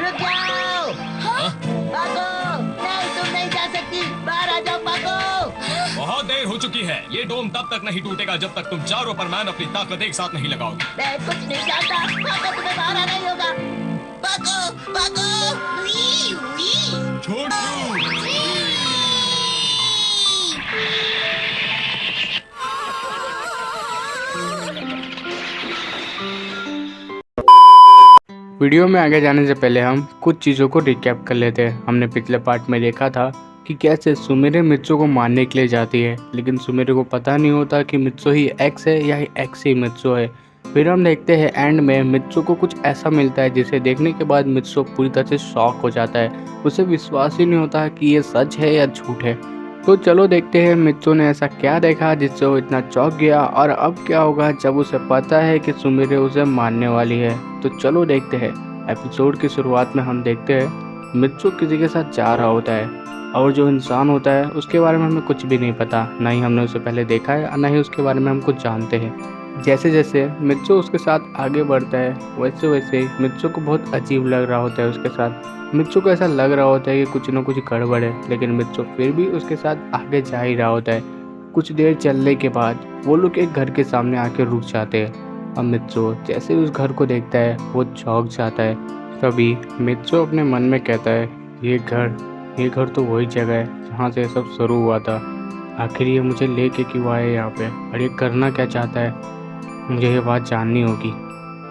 रुक जाओ। हाँ? भागो। नहीं, तुम नहीं जा सकती। बाहर आ जाओ, भागो। बहुत देर हो चुकी है। ये डोम तब तक नहीं टूटेगा जब तक तुम चारों परमान अपनी ताकत एक साथ नहीं लगाओगे। मैं कुछ नहीं जानता। भागो, तुम्हें बाहर आना ही होगा। भागो, भागो। We, we. छोटू, वीडियो में आगे जाने से पहले हम कुछ चीज़ों को रिकैप कर लेते हैं। हमने पिछले पार्ट में देखा था कि कैसे सुमेरे मित्सो को मारने के लिए जाती है, लेकिन सुमेरे को पता नहीं होता कि मित्सो ही एक्स है या एक्स ही मित्सो है। फिर हम देखते हैं एंड में मित्सो को कुछ ऐसा मिलता है जिसे देखने के बाद मित्सो पूरी तरह से शॉक हो जाता है। उसे विश्वास ही नहीं होता कि ये सच है या झूठ है। तो चलो देखते हैं मित्सो ने ऐसा क्या देखा जिससे वो इतना चौंक गया, और अब क्या होगा जब उसे पता है कि सुमेरे उसे मारने वाली है। तो चलो देखते हैं। एपिसोड की शुरुआत में हम देखते हैं मित्सो किसी के साथ जा रहा होता है, और जो इंसान होता है उसके बारे में हमें कुछ भी नहीं पता। ना ही हमने उसे पहले देखा है और ना ही उसके बारे में हम कुछ जानते हैं। जैसे जैसे मित्सो उसके साथ आगे बढ़ता है वैसे वैसे मित्सो को बहुत अजीब लग रहा होता है उसके साथ। मित्सो को ऐसा लग रहा होता है कि कुछ न कुछ गड़बड़ है, लेकिन मित्सो फिर भी उसके साथ आगे जा ही रहा होता है। कुछ देर चलने के बाद वो लोग एक घर के सामने आके रुक जाते हैं। अब मित्सो जैसे उस घर को देखता है वो चौंक जाता है। तभी मित्सो अपने मन में कहता है, ये घर तो वही जगह है जहाँ से ये सब शुरू हुआ था। आखिर ये मुझे लेके क्यों आया यहाँ पे, और ये करना क्या चाहता है, मुझे ये बात जाननी होगी।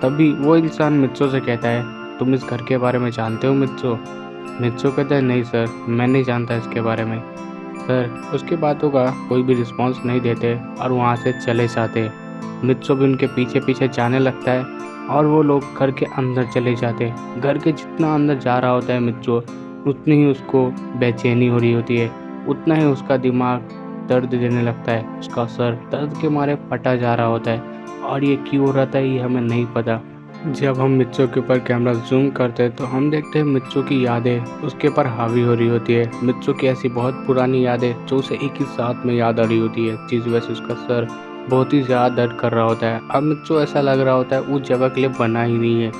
तभी वो इंसान मित्सो से कहता है, तुम इस घर के बारे में जानते हो मित्सो? मित्सो कहता है, नहीं सर, मैं नहीं जानता इसके बारे में। सर उसकी बातों का कोई भी रिस्पॉन्स नहीं देते और वहाँ से चले जाते। मित्सो भी उनके पीछे पीछे जाने लगता है और वो लोग घर के अंदर चले जाते। घर के जितना अंदर जा रहा होता है मित्सो, उतनी ही उसको बेचैनी हो रही होती है, उतना ही उसका दिमाग दर्द देने लगता है। उसका सर दर्द के मारे फटा जा रहा होता है, और ये क्यों हो रहा था ये हमें नहीं पता। जब हम मित्सो के ऊपर कैमरा जूम करते हैं तो हम देखते हैं मित्सो की यादें उसके ऊपर हावी हो रही होती है। मित्सो की ऐसी बहुत पुरानी यादें जो उसे एक ही साथ में याद आ रही होती है, जिस वजह से उसका सर बहुत ही ज़्यादा दर्द कर रहा होता है। अब मित्सो ऐसा लग रहा होता है उस जगह के लिए बना ही नहीं है।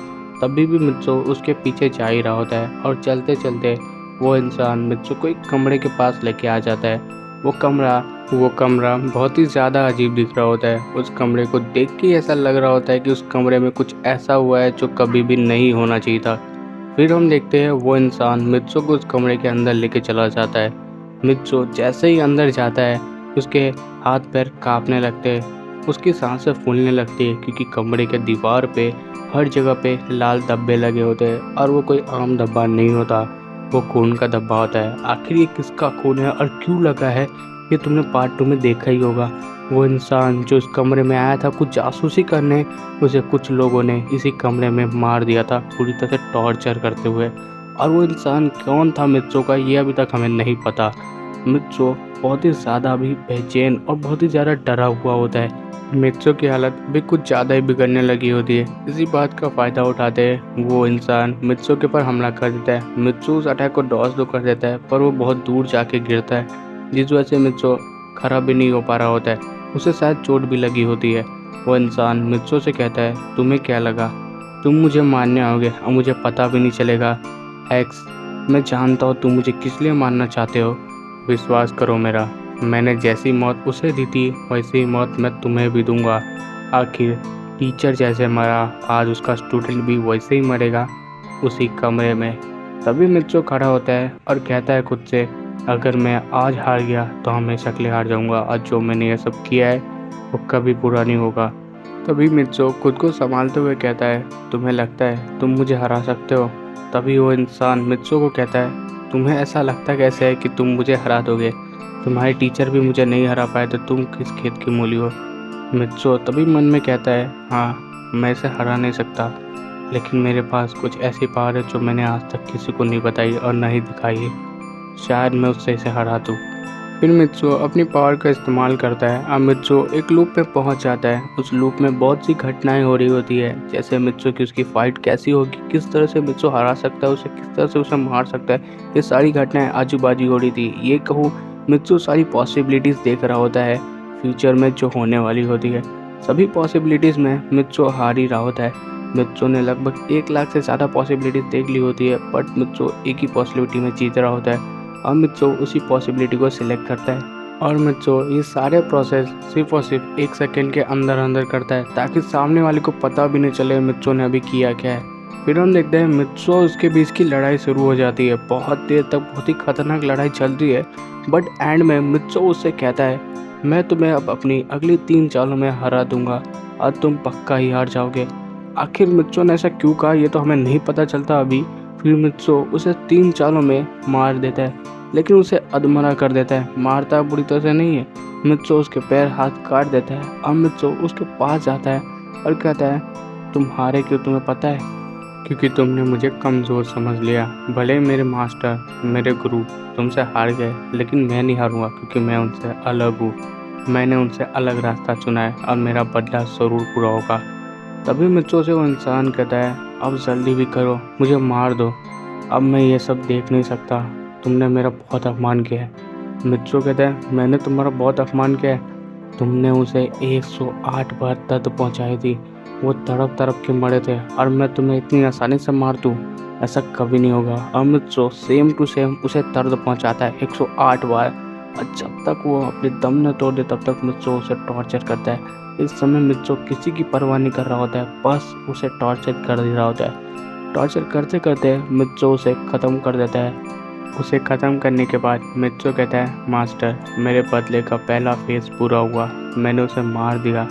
तभी भी मित्सो उसके पीछे जा ही रहा होता है, और चलते चलते वो इंसान मित्सो को एक कमरे के पास लेके आ जाता है। वो कमरा बहुत ही ज़्यादा अजीब दिख रहा होता है। उस कमरे को देख के ऐसा लग रहा होता है कि उस कमरे में कुछ ऐसा हुआ है जो कभी भी नहीं होना चाहिए था। फिर हम देखते हैं वो इंसान मित्सो को उस कमरे के अंदर लेके चला जाता है। मित्सो जैसे ही अंदर जाता है उसके हाथ पैर कांपने लगते हैं, उसकी सांसें फूलने लगती है, क्योंकि कमरे के दीवार पे हर जगह पे लाल धब्बे लगे होते हैं, और वो कोई आम धब्बा नहीं होता, वो खून का धब्बा होता है। आखिर ये किसका खून है और क्यों लगा है, ये तुमने पार्ट 2 में देखा ही होगा। वो इंसान जो इस कमरे में आया था कुछ जासूसी करने, उसे कुछ लोगों ने इसी कमरे में मार दिया था पूरी तरह से टॉर्चर करते हुए। और वो इंसान कौन था मित्सो का, ये अभी तक हमें नहीं पता। मित्सो बहुत ही ज़्यादा अभी बेचैन और बहुत ही ज़्यादा डरा हुआ होता है। मित्सो की हालत भी कुछ ज़्यादा ही बिगड़ने लगी होती है। इसी बात का फ़ायदा उठाते हैं वो इंसान मित्सो के ऊपर हमला कर देता है। मित्सो उस अटैक को डॉज तो कर देता है, पर वो बहुत दूर जाके गिरता है, जिस वजह से मित्सो खड़ा भी नहीं हो पा रहा होता है। उसे शायद चोट भी लगी होती है। वो इंसान मित्सो से कहता है, तुम्हें क्या लगा तुम मुझे मारने आओगे और मुझे पता भी नहीं चलेगा? एक्स, मैं जानता हूँ तुम मुझे किस लिए मारना चाहते हो। विश्वास करो मेरा, मैंने जैसी मौत उसे दी थी वैसी मौत मैं तुम्हें भी दूंगा। आखिर टीचर जैसे मरा, आज उसका स्टूडेंट भी वैसे ही मरेगा उसी कमरे में। तभी मित्सो खड़ा होता है और कहता है खुद से, अगर मैं आज हार गया तो हमेशा के लिए हार जाऊंगा, और जो मैंने ये सब किया है वो कभी पूरा नहीं होगा। तभी मित्सो खुद को संभालते हुए कहता है, तुम्हें लगता है तुम मुझे हरा सकते हो? तभी वो इंसान मित्सो को कहता है, तुम्हें ऐसा लगता कैसे है कि तुम मुझे हरा दोगे? तुम्हारे टीचर भी मुझे नहीं हरा पाए तो तुम किस खेत की मूली हो? मित्सो तभी मन में कहता है, हाँ मैं इसे हरा नहीं सकता, लेकिन मेरे पास कुछ ऐसी पावर है जो मैंने आज तक किसी को नहीं बताई और ना ही दिखाई है। शायद मैं उससे इसे हरा दूँ। फिर मित्सो अपनी पावर का इस्तेमाल करता है। अब मित्सो एक लूप पे पहुंच जाता है। उस लूप में बहुत सी घटनाएं हो रही होती है, जैसे मित्सो की उसकी फाइट कैसी होगी, किस तरह से मित्सो हरा सकता है उसे, किस तरह से उसे मार सकता है, ये सारी घटनाएं आजू बाजू हो रही थी। ये कहूँ मित्सो सारी पॉसिबिलिटीज़ देख रहा होता है फ्यूचर में जो होने वाली होती है। सभी पॉसिबिलिटीज़ में मित्सो हार ही रहा होता है। मित्सो ने लगभग 1 लाख से ज़्यादा पॉसिबिलिटीज देख ली होती है, बट मित्सो एक ही पॉसिबिलिटी में जीत रहा होता है और मित्सो उसी पॉसिबिलिटी को सिलेक्ट करता है। और मित्सो ये सारे प्रोसेस सिर्फ और सिर्फ 1 सेकेंड के अंदर अंदर करता है ताकि सामने वाले को पता भी नहीं चले मित्सो ने अभी किया क्या है। फिर हम देखते हैं मित्सो और उसके बीच की लड़ाई शुरू हो जाती है। बहुत देर तक बहुत ही खतरनाक लड़ाई चलती है, बट एंड में मित्सो उससे कहता है मैं तुम्हें अब अपनी अगली 3 चालों में हरा दूंगा और तुम पक्का ही हार जाओगे। आखिर मित्सो ने ऐसा क्यों कहा ये तो हमें नहीं पता चलता अभी। फिर मित्सो उसे 3 चालों में मार देता है, लेकिन उसे अधमरा कर देता है। मारता बुरी तरह से नहीं है, मित्सो उसके पैर हाथ काट देता है और मित्सो उसके पास जाता है और कहता है तुम हारे क्यों, तुम्हें पता है? क्योंकि तुमने मुझे कमज़ोर समझ लिया। भले मेरे मास्टर, मेरे गुरु तुमसे हार गए, लेकिन मैं नहीं हारूंगा क्योंकि मैं उनसे अलग हूँ। मैंने उनसे अलग रास्ता चुना है और मेरा बदला ज़रूर पूरा होगा। तभी मित्सो से वो इंसान कहता है अब जल्दी भी करो, मुझे मार दो, अब मैं ये सब देख नहीं सकता, तुमने मेरा बहुत अपमान किया है। मित्सो कहता है मैंने तुम्हारा बहुत अपमान किया है, तुमने उसे 108 बार दर्द पहुंचाई थी, वो तड़प तड़प के मरे थे और मैं तुम्हें इतनी आसानी से मार दूँ, ऐसा कभी नहीं होगा। और मित्सो सेम टू सेम उसे दर्द पहुंचाता है 108 बार और जब तक वो अपने दम न तोड़ दे तब तक मित्सो उसे टॉर्चर करता है। इस समय मित्सो किसी की परवाह नहीं कर रहा होता है, बस उसे टॉर्चर कर दे रहा होता है। टॉर्चर करते करते मित्सो उसे ख़त्म कर देता है। उसे ख़त्म करने के बाद मित्सो कहता है मास्टर, मेरे बदले का पहला फेज पूरा हुआ, मैंने उसे मार दिया,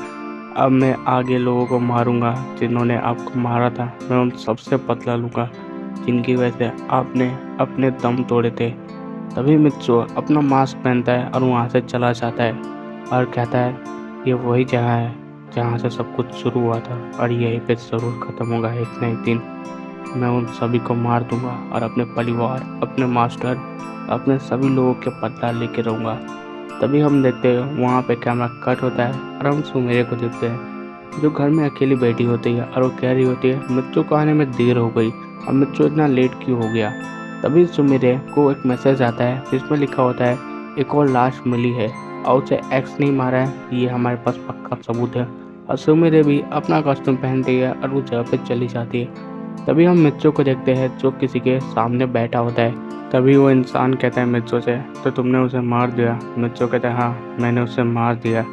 अब मैं आगे लोगों को मारूंगा जिन्होंने आपको मारा था। मैं उन सबसे बदला लूँगा जिनकी वजह से आपने अपने दम तोड़े थे। तभी मित्सो अपना मास्क पहनता है और वहाँ से चला जाता है और कहता है ये वही जगह है जहाँ से सब कुछ शुरू हुआ था और यहीं पे ज़रूर ख़त्म होगा एक न एक दिन। मैं उन सभी को मार दूंगा और अपने परिवार, अपने मास्टर, अपने सभी लोगों के बदला लेके रहूँगा। तभी हम देखते हैं वहाँ पे कैमरा कट होता है और हम सुमेरे को देखते हैं जो घर में अकेली बैठी होती है और वो कह रही होती है मित्सो को आने में देर हो गई और मित्सो इतना लेट क्यों हो गया। तभी सुमेरे को एक मैसेज आता है जिसमें लिखा होता है एक और लाश मिली है और उसे एक्स नहीं मारा है, ये हमारे पास पक्का सबूत है। और सुमेरे भी अपना कॉस्ट्यूम पहनती है और वो जगह पे चली जाती है। तभी हम मित्सो को देखते हैं जो किसी के सामने बैठा होता है। तभी वो इंसान कहता है मित्सो से तो तुमने उसे मार दिया? मित्सो कहता है हाँ मैंने उसे मार दिया।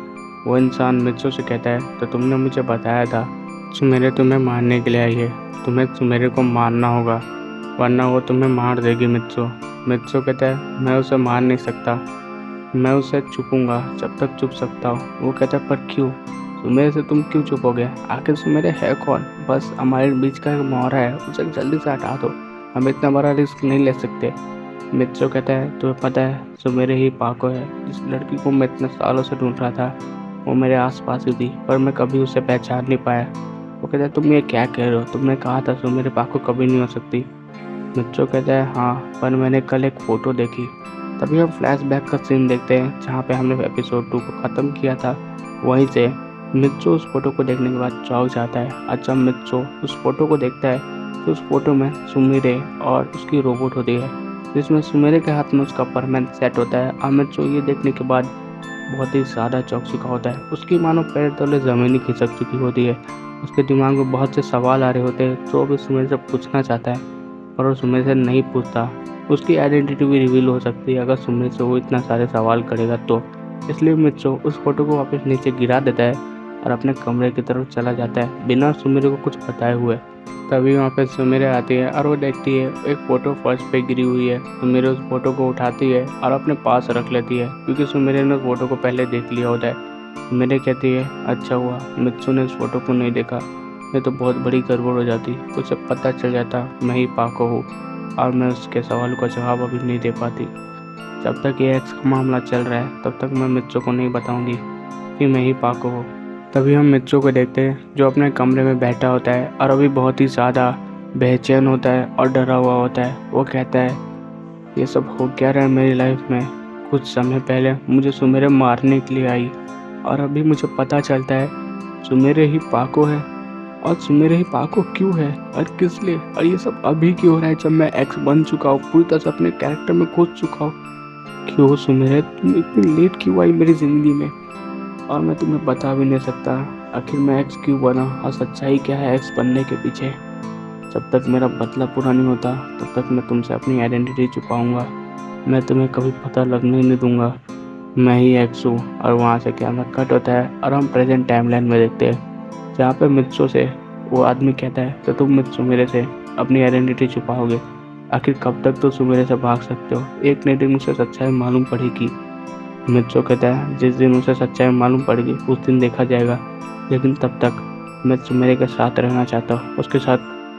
वो इंसान मित्सो से कहता है तो तुमने मुझे बताया था सुमेरे तुम्हें मारने के लिए आई है, तुम्हें सुमेरे को मारना होगा वरना वो तुम्हें मार देगी। मित्सो कहता है मैं उसे मार नहीं सकता, मैं उसे छुपूंगा जब तक छुप सकता हूँ। वो कहता है पर क्यों? सुमेरे से तुम क्यों चुप हो गए? आखिर सुमेरे है कौन? बस हमारे बीच का एक मोहरा है, उसे जल्दी से हटा दो, हम इतना बड़ा रिस्क नहीं ले सकते। मित्सो कहता है तुम्हें पता है सुमेरे ही पाको है, जिस लड़की को मैं इतने सालों से ढूंढ रहा था वो मेरे आसपास ही थी पर मैं कभी उसे पहचान नहीं पाया। वो कहता है तुम ये क्या कह रहे हो, तुमने कहा था सुमेरे पाको कभी नहीं हो सकती। मित्सो कहता है हाँ पर मैंने कल एक फ़ोटो देखी। तभी हम फ्लैशबैक का सीन देखते हैं जहाँ पे हमने एपिसोड 2 को ख़त्म किया था। वहीं से मित्सो उस फोटो को देखने के बाद चौंक जाता है। और जब मित्सो उस फोटो को देखता है तो उस फोटो में सुमेरे और उसकी रोबोट होती है जिसमें सुमेरे के हाथ में उसका परमानेंट सेट होता है। और मित्सो ये देखने के बाद बहुत ही ज़्यादा चौंक चुका होता है, उसकी मानो पैर तले ज़मीन ही खिसक चुकी होती है। उसके दिमाग में बहुत से सवाल आ रहे होते हैं जो भी सुमेरे से पूछना चाहता है पर वो सुमेरे से नहीं पूछता। उसकी आइडेंटिटी भी रिवील हो सकती है अगर सुमेरे से वो इतना सारे सवाल करेगा तो। इसलिए मित्सो उस फोटो को वापस नीचे गिरा देता है और अपने कमरे की तरफ चला जाता है बिना सुमेरे को कुछ बताए हुए। तभी वहाँ पे सुमेरे आती है और वो देखती है एक फ़ोटो फर्श पे गिरी हुई है। सुमेरे उस फोटो को उठाती है और अपने पास रख लेती है क्योंकि सुमेरे ने उस फोटो को पहले देख लिया होता है। सुमेरे कहती है अच्छा हुआ मित्सो ने उस फोटो को नहीं देखा, नहीं तो बहुत बड़ी गड़बड़ हो जाती, उसे पता चल जाता मैं ही पाको हूँ और मैं उसके सवाल का जवाब अभी नहीं दे पाती। जब तक ये एक्स का मामला चल रहा है तब तक मैं मित्सो को नहीं बताऊँगी कि मैं ही पाको हूँ। तभी हम मित्सो को देखते हैं जो अपने कमरे में बैठा होता है और अभी बहुत ही ज़्यादा बेचैन होता है और डरा हुआ होता है। वो कहता है ये सब हो क्या रहा है मेरी लाइफ में, कुछ समय पहले मुझे सुमेरे मारने के लिए आई और अभी मुझे पता चलता है सुमेरे ही पाको है। और सुमेरे ही पाको क्यों है और किस लिए, और ये सब अभी क्यों हो रहा है जब मैं एक्स बन चुका हूँ, पूरी तरह से अपने कैरेक्टर में घुस चुका हूँ। क्यों सुमेरे तुम इतनी लेट क्यों आई मेरी ज़िंदगी में और मैं तुम्हें बता भी नहीं सकता। आखिर मैं एक्स क्यों बना और सच्चाई क्या है एक्स बनने के पीछे। जब तक मेरा बदला पूरा नहीं होता तब तक मैं तुमसे अपनी आइडेंटिटी छुपाऊंगा। मैं तुम्हें कभी पता लगने नहीं दूंगा मैं ही एक्स हूँ। और वहाँ से कैमरा कट होता है और हम प्रेजेंट टाइमलाइन में देखते हैं जहाँ पे मित्सो से वो आदमी कहता है तो तुम मित्सो मेरे से अपनी आइडेंटिटी छुपाओगे। आखिर कब तक तो तुम मेरे से भाग सकते हो, एक न दिन उसे सच्चाई मालूम पड़ेगी। मित्सो कहता है जिस दिन उसे सच्चाई मालूम पड़ेगी उस दिन देखा जाएगा, लेकिन तब तक मैं सुमेरे के साथ रहना चाहता हूँ,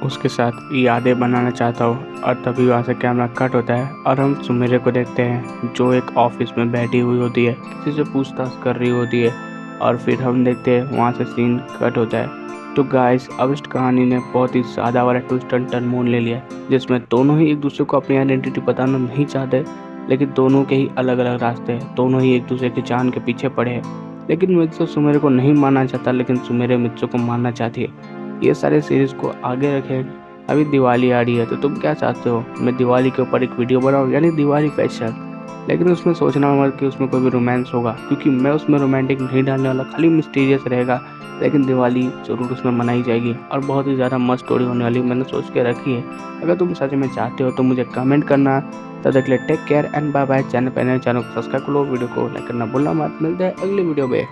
उसके साथ यादें बनाना चाहता हूँ। और तभी वहाँ से कैमरा कट होता है और हम सुमेरे को देखते हैं जो एक ऑफिस में बैठी हुई होती है, किसी से पूछताछ कर रही होती है। और फिर हम देखते हैं वहाँ से सीन कट होता है। तो गाइस अब इस कहानी ने बहुत ही ज़्यादा वाला ट्विस्ट एंड टर्न मोड़ ले लिया, जिसमें दोनों ही एक दूसरे को अपनी आइडेंटिटी बताना नहीं चाहते, लेकिन दोनों के ही अलग अलग रास्ते हैं, दोनों ही एक दूसरे की जान के पीछे पड़े हैं। लेकिन मित्सो सुमेरे को नहीं मानना चाहता, लेकिन सुमेरे मित्सो को मानना चाहती है। ये सारे सीरीज़ को आगे रखें। अभी दिवाली आ रही है तो तुम क्या चाहते हो मैं दिवाली के ऊपर एक वीडियो बनाऊँ, यानी दिवाली स्पेशल। लेकिन उसमें सोचना मत कि उसमें कोई भी रोमांस होगा, क्योंकि मैं उसमें रोमांटिक नहीं डालने वाला, खाली मिस्टीरियस रहेगा। लेकिन दिवाली ज़रूर उसमें मनाई जाएगी और बहुत ही ज़्यादा मस्त स्टोरी होने वाली मैंने सोच के रखी है। अगर तुम सच में चाहते हो तो मुझे कमेंट करना। तब तक के लिए take care and bye bye. Channel पर नए चैनल को सब्सक्राइब करो, वीडियो को लाइक करना भूलना मत। मिलते हैं अगली वीडियो में।